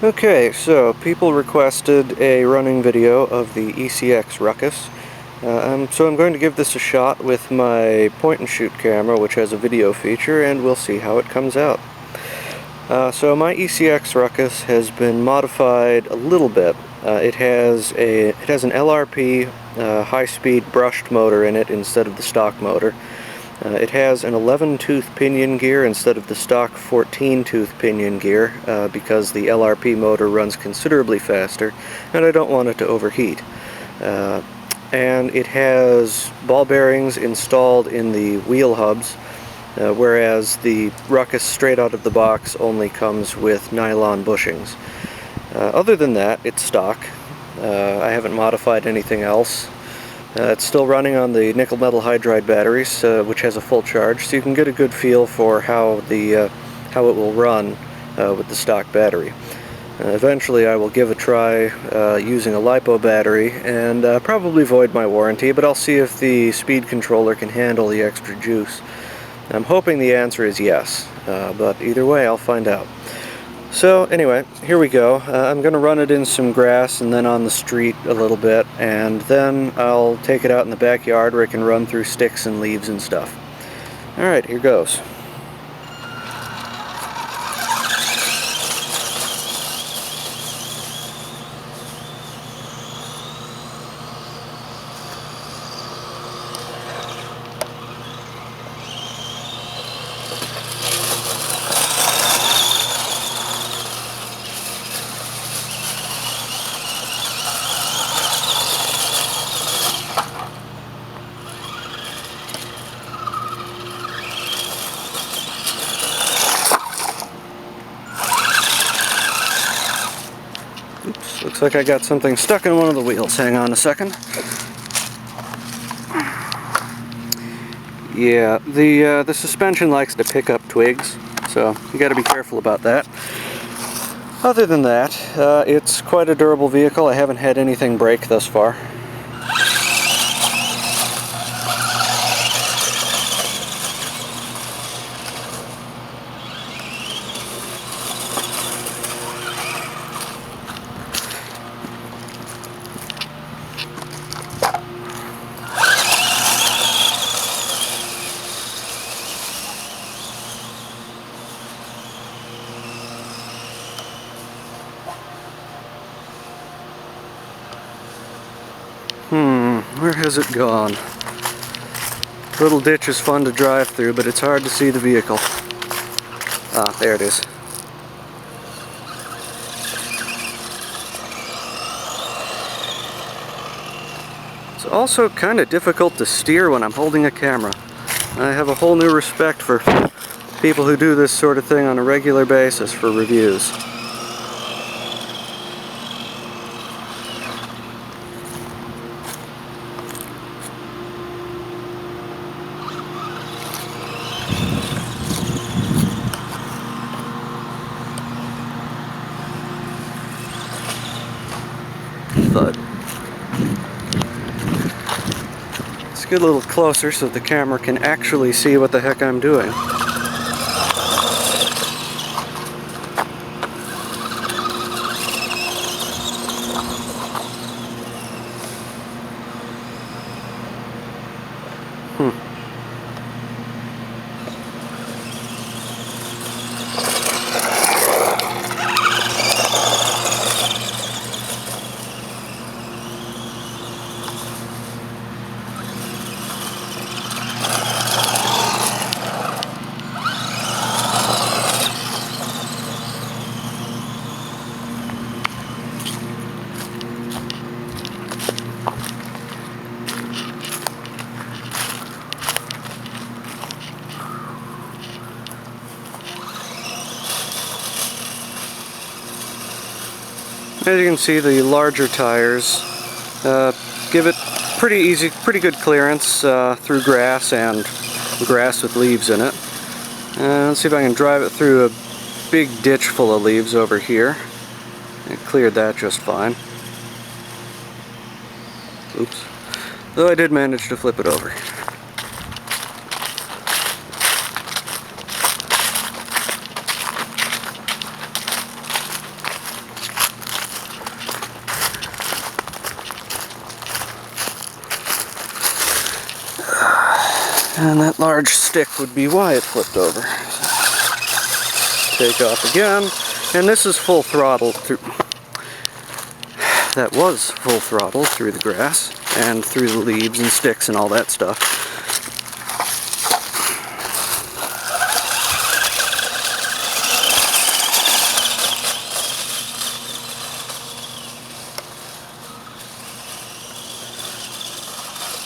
Okay, so people requested a running video of the ECX Ruckus. So I'm going to give this a shot with my point-and-shoot camera, which has a video feature, and we'll see how it comes out. So my ECX Ruckus has been modified a little bit. It has an LRP high-speed brushed motor in it instead of the stock motor. It has an 11-tooth pinion gear instead of the stock 14-tooth pinion gear because the LRP motor runs considerably faster and I don't want it to overheat. And it has ball bearings installed in the wheel hubs, whereas the Ruckus straight out of the box only comes with nylon bushings. Other than that, it's stock. I haven't modified anything else. It's still running on the nickel metal hydride batteries, which has a full charge, so you can get a good feel for how it will run with the stock battery. Eventually I will give a try using a LiPo battery and probably void my warranty, but I'll see if the speed controller can handle the extra juice. I'm hoping the answer is yes, but either way I'll find out. So anyway, here we go. I'm going to run it in some grass and then on the street a little bit, and then I'll take it out in the backyard where it can run through sticks and leaves and stuff. Alright, here goes. Oops, looks like I got something stuck in one of the wheels. Hang on a second. Yeah, the suspension likes to pick up twigs, so you got to be careful about that. Other than that, it's quite a durable vehicle. I haven't had anything break thus far. Where has it gone? Little ditch is fun to drive through, but it's hard to see the vehicle. Ah, there it is. It's also kind of difficult to steer when I'm holding a camera. I have a whole new respect for people who do this sort of thing on a regular basis for reviews. Thud. Let's get a little closer so the camera can actually see what the heck I'm doing. As you can see, the larger tires give it pretty good clearance through grass and grass with leaves in it. Let's see if I can drive it through a big ditch full of leaves over here. It cleared that just fine. Oops. Though I did manage to flip it over. And that large stick would be why it flipped over. Take off again, and this is full throttle through. That was full throttle through the grass and through the leaves and sticks and all that stuff.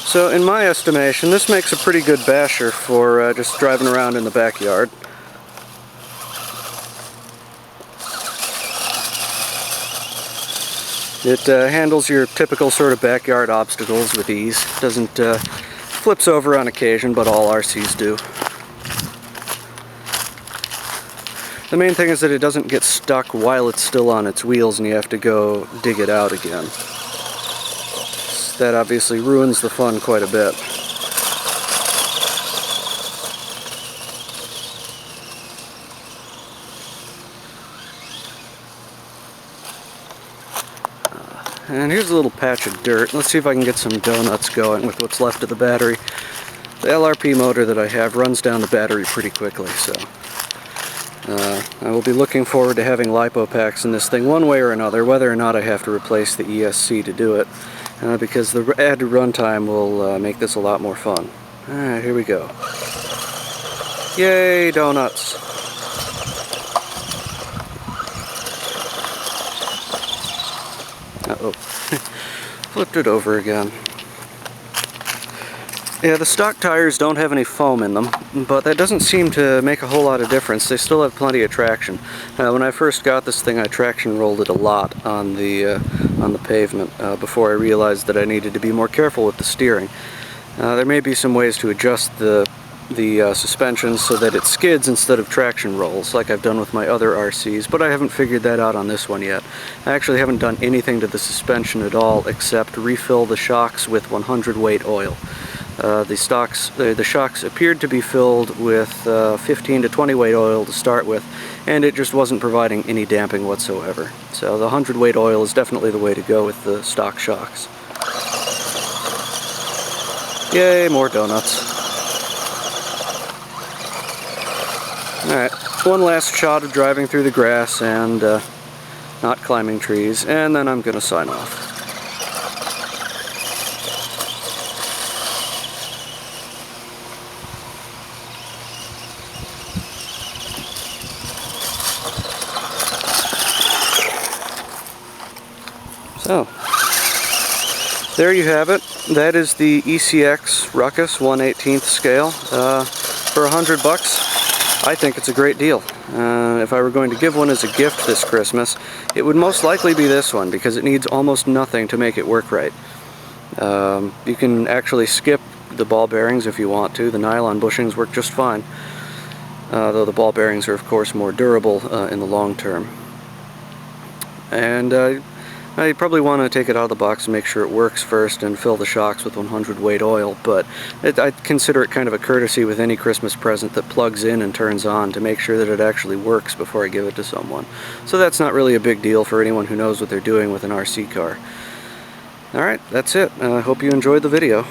So in my estimation, this makes a pretty good basher for just driving around in the backyard. It handles your typical sort of backyard obstacles with ease. Doesn't flips over on occasion, but all RCs do. The main thing is that it doesn't get stuck while it's still on its wheels and you have to go dig it out again. That obviously ruins the fun quite a bit. And here's a little patch of dirt. Let's see if I can get some donuts going with what's left of the battery. The LRP motor that I have runs down the battery pretty quickly, so I will be looking forward to having lipo packs in this thing one way or another, whether or not I have to replace the ESC to do it, because the added runtime will make this a lot more fun. Alright, here we go. Yay, donuts! Uh-oh. Flipped it over again. Yeah, the stock tires don't have any foam in them, but that doesn't seem to make a whole lot of difference. They still have plenty of traction. When I first got this thing, I traction rolled it a lot on the pavement before I realized that I needed to be more careful with the steering. There may be some ways to adjust the suspension so that it skids instead of traction rolls, like I've done with my other RCs, but I haven't figured that out on this one yet. I actually haven't done anything to the suspension at all except refill the shocks with 100 weight oil. The shocks appeared to be filled with 15 to 20 weight oil to start with, and it just wasn't providing any damping whatsoever. So the 100 weight oil is definitely the way to go with the stock shocks. Yay, more donuts. Alright, one last shot of driving through the grass and not climbing trees, and then I'm going to sign off. So, there you have it. That is the ECX Ruckus 1/18 scale. For $100, I think it's a great deal. If I were going to give one as a gift this Christmas, it would most likely be this one because it needs almost nothing to make it work right. You can actually skip the ball bearings if you want to. The nylon bushings work just fine, though the ball bearings are of course more durable in the long term. And I probably want to take it out of the box and make sure it works first and fill the shocks with 100 weight oil, but I consider it kind of a courtesy with any Christmas present that plugs in and turns on to make sure that it actually works before I give it to someone. So that's not really a big deal for anyone who knows what they're doing with an RC car. Alright, that's it. I hope you enjoyed the video.